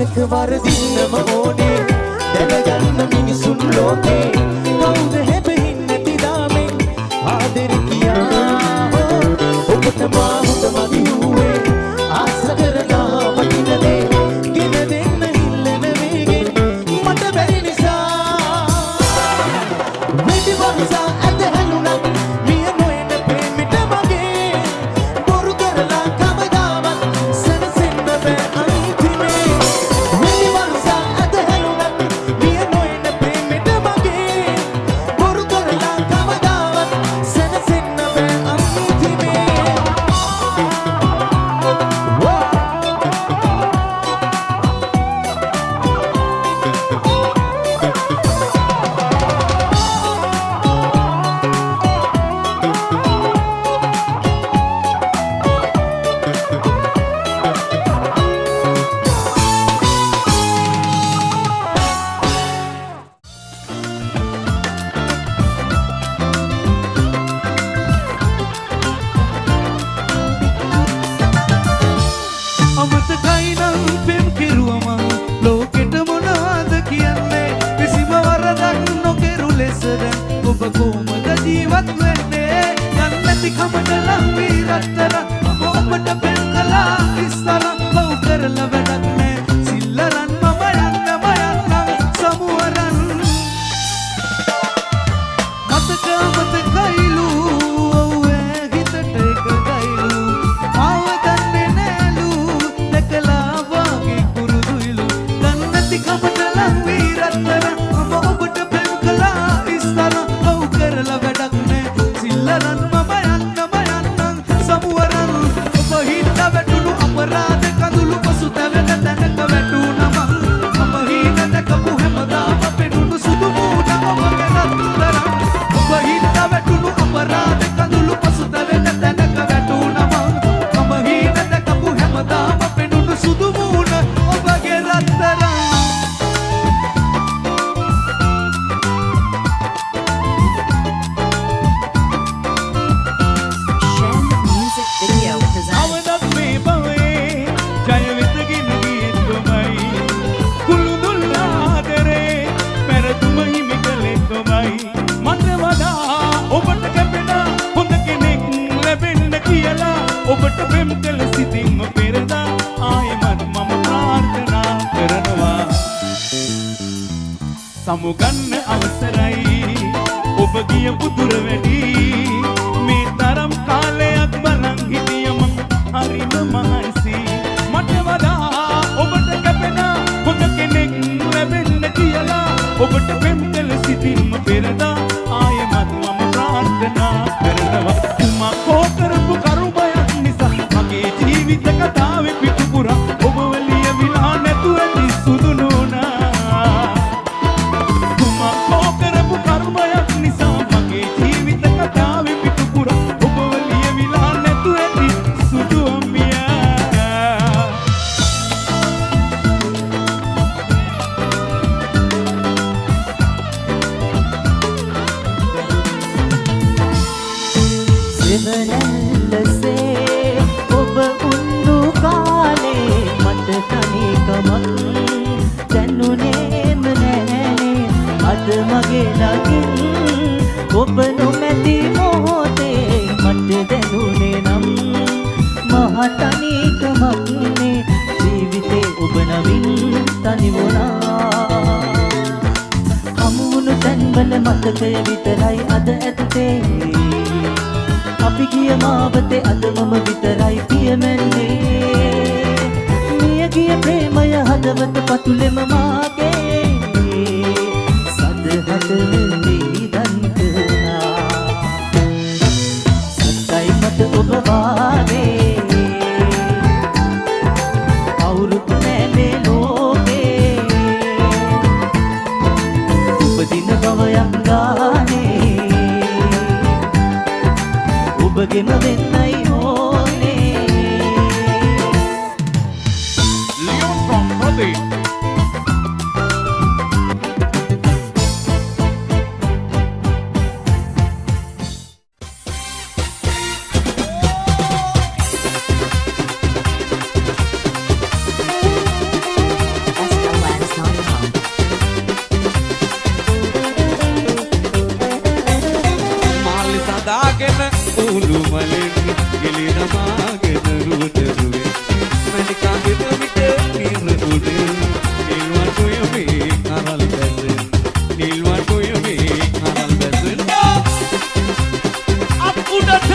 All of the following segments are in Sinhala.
තැනක වරදින්නම ඕනේ දැනගන්න මිනිසුන් ලෝකේ කවුද හැබෙහින් නැති දාමෙන් ආදරේ කියා ඔබට මා හොඳ මදි වූවේ ආස කරනා වටින දේ ගෙන දෙන්න ඉල්ලන වේගෙන් මට බැරි නිසා වෙඩි වහසා ඇද හැලුණා මිය නොයන ප්‍රේමිට මගේ බොරු කරලා කවදාවත් සනසෙන්න බෑ අන්තිමේ වෙඩි වහසා ඇද හැලුණා මිය නොයන ප්‍රේමිට මගේ බොරු කරලා කවදාවත් සනසෙන්න බෑ අන්තිමේ අමතකයි නම් පෙම් කෙරුවම ලෝකෙට මොනවද කියන්නේ කිසිම වරදක් නොකරු ලෙස දැන් ඔබ කොහොමද ජීවත් වෙන්නේ යන්න නැති කමට නම් වීරත්තර ඔබට පෙම් කළා ඉස්සර ලව් කරලා වැඩක් නෑ සිල්ලරන් මම යන්නම යන්නම් සමුවරන් මතකයිලු ඔව්වේ හිතට එක ගයිලු ආව දන්නේ නෑලු දැකලා වාගේ කුරුදුයිලු දන්නේ නැති කමට ලං වීරත්තර මම ඔබට පෙම් කළා ඉස්සර ලව් කරලා වැඩක් නෑ සිල්ලරන් මම යන්නම යන්නම් සමුවරන් ඔබ හිත වැටුණු අපරාධ කඳුළු පසු තැවෙන තැනක වැටුණා මම හිත දැකපු හැමදාම පෙනුණු සුදු මූණ ඔබගේ රත්තරන් ඔබ හිත වැටුණු අපරාධ කඳුළු පසු තැවෙන තැනක වැටුණා මම හිත දැකපු හැමදාම පෙනුණු සුදු මූණ ඔබගේ රත්තරන් Shen Music Video presents අවදක් මේ බවේ ජය වෙතගෙන ගියෙත් කොමයි කුළු දුල්ලාදරේ පෙරතුම හිමි කළේ කොමයි මට වඩා ඔබට කැපෙන හොඳ කෙනෙක් ලැබෙන්න කියලා ඔබට පෙම් කළ සිතින්ම පෙරදා ආයෙමත් මම ප්‍රාර්ථනා කරනවා සමුගන්න අවසරයි ඔබ ගියපු දුර වැඩි මේ තරම් කාලයක් බලන් හිටියම හරිම මහන්සි මට වඩා ඔබට කැපෙන හොඳ කෙනෙක් ලැබෙන්න කියලා ඔබට පෙම් කළ සිතින්ම පෙරදා ආයෙමත් මම ප්‍රාර්ථනා කරනවා තුමා කෝ කරපු කරුබයක් නිසා මගේ ජීවිත කතාවේ පිටුපුරා ඔබ ලියවිලා නැතුව ඇති සුදු නෝනා තුමා කෝ කරපු කරුබයක් නිසා මගේ ජීවිත කතාවේ පිටුපුරා ඔබ ලියවිලා නැතුව ඇති සුදු අම්මියා සිවනැල්ලසේ ඔබ උන්නු කාලේ මට තනිකමක් දැනුනේම නෑනේ අද මගේ ළඟින් ඔබ නොමැති මොහොතේ මට දැනුනේ නම් මහ තනිකමක්නේ ජීවිතේ ඔබ නමින් තනි වුණා හමුණු තැන්වල මතකය විතරයි අද ඇත්තේ අපි ගිය මාවතේ අද මම විතරයි පියමැන්නේ මිය ගිය ප්‍රේමය හදවත පතුලෙම මාගේ සදහට නිදන් කරනා සත්තයි මට ඔබ වාගේ අවුරුදු නෑ මේ ලෝකේ උපදින බවයක් ගානේ ඔබගෙම වෙන්නයි ඕනේ Leon from Pradesh සදාගෙන ඌළු මලෙන් ගෙලින මාගෙන රුවටරුවේ මැනිකාගෙන විට නිර උඩේ නිල්වන් කොයමේ කරල් බැසෙන් නිල්වන් කොයමේ කරල් බැසෙන් අප උඩට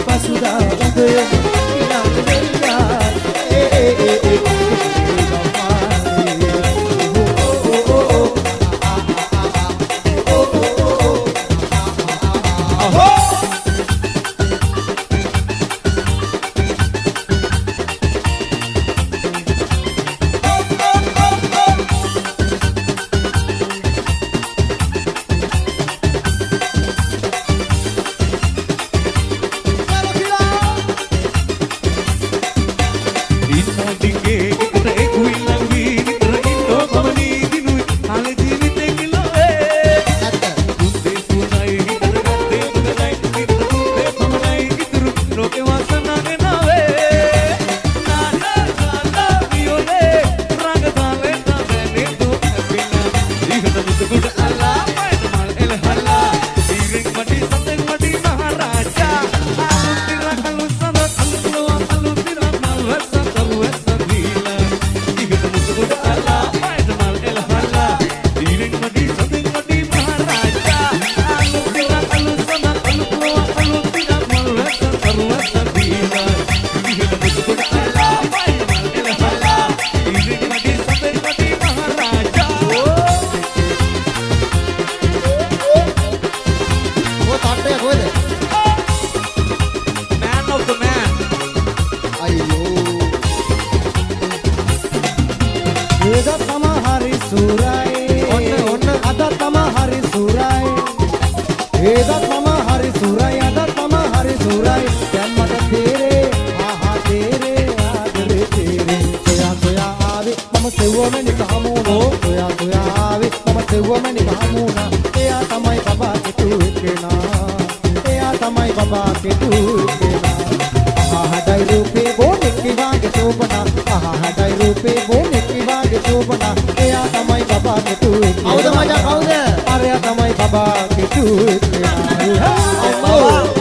Pasuda, තමයි බබා කෙටුවෙනා හඩයි රූපේ බොනෙක් විවාගේ සෝපනා හඩයි රූපේ බොනෙක් විවාගේ සෝපනා එයා තමයි බබා කෙටුවෙනා කවුද මචං කවුද අරයා තමයි බබා කෙටුවෙනා අම්මෝ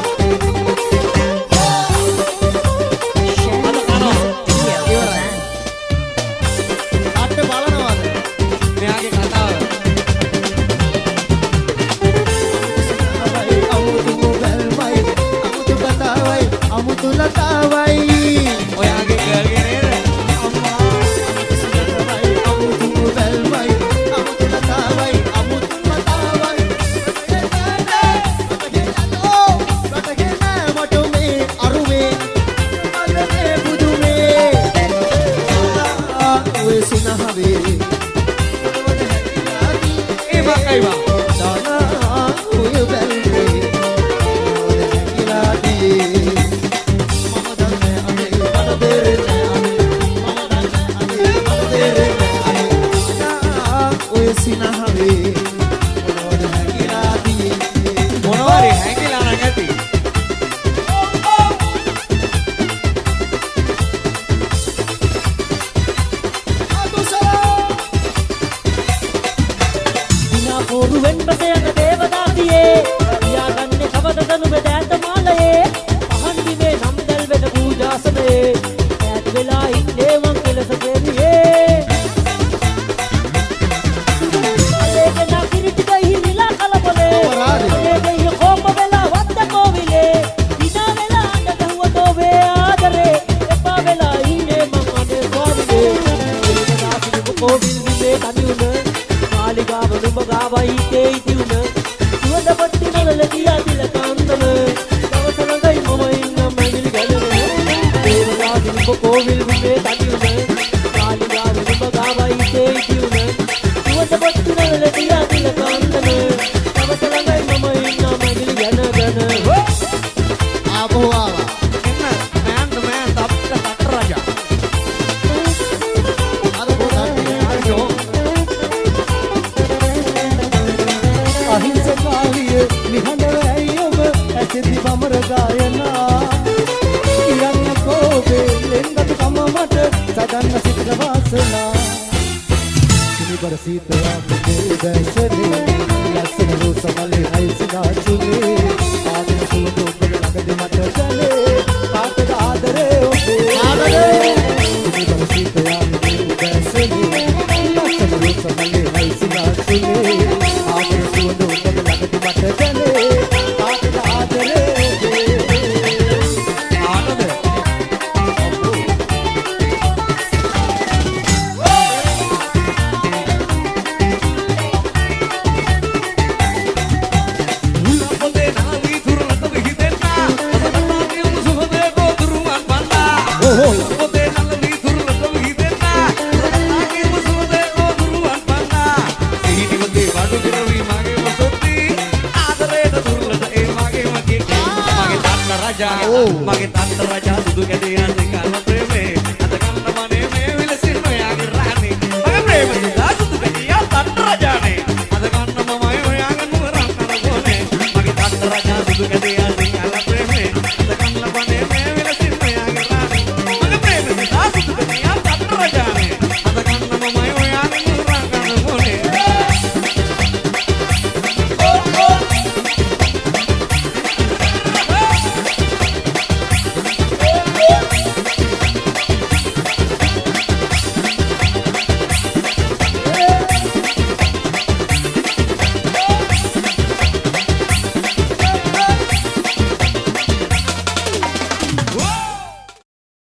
Mage tante raja duduk di